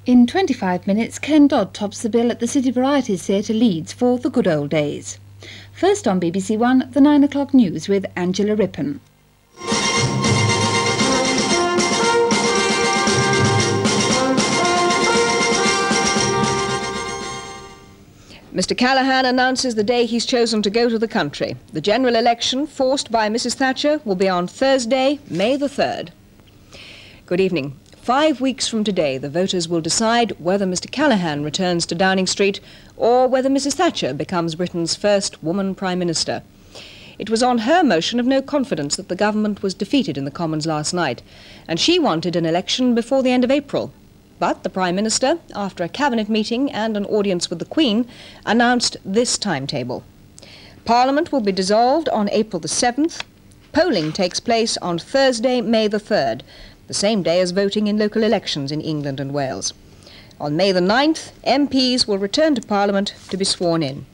In 25 minutes, Ken Dodd tops the bill at the City Varieties Theatre, Leeds, for The Good Old Days. First on BBC One, the 9 o'clock news with Angela Rippon. Mr Callaghan announces the day he's chosen to go to the country. The general election, forced by Mrs Thatcher, will be on Thursday, May the 3rd. Good evening. 5 weeks from today, the voters will decide whether Mr Callaghan returns to Downing Street or whether Mrs Thatcher becomes Britain's first woman Prime Minister. It was on her motion of no confidence that the government was defeated in the Commons last night, and she wanted an election before the end of April. But the Prime Minister, after a cabinet meeting and an audience with the Queen, announced this timetable. Parliament will be dissolved on April the 7th. Polling takes place on Thursday, May the 3rd, the same day as voting in local elections in England and Wales. On May the 9th, MPs will return to Parliament to be sworn in.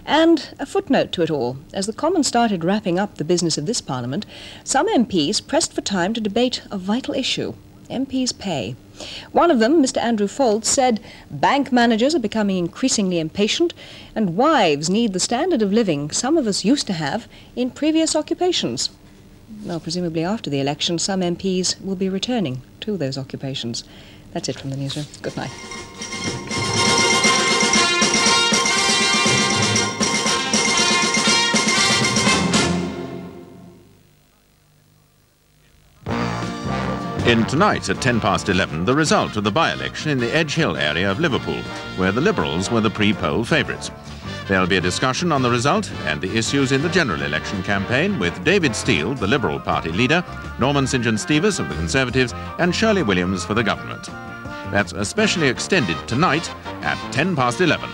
And a footnote to it all. As the Commons started wrapping up the business of this Parliament, some MPs pressed for time to debate a vital issue: MPs' pay. One of them, Mr Andrew Faulds, said bank managers are becoming increasingly impatient and wives need the standard of living some of us used to have in previous occupations. Well, presumably after the election, some MPs will be returning to those occupations. That's it from the newsroom. Good night. In tonight at 11:10, the result of the by-election in the Edge Hill area of Liverpool, where the Liberals were the pre-poll favourites. There'll be a discussion on the result and the issues in the general election campaign with David Steele, the Liberal Party leader, Norman St John Stevens of the Conservatives and Shirley Williams for the government. That's especially extended tonight at 11:10.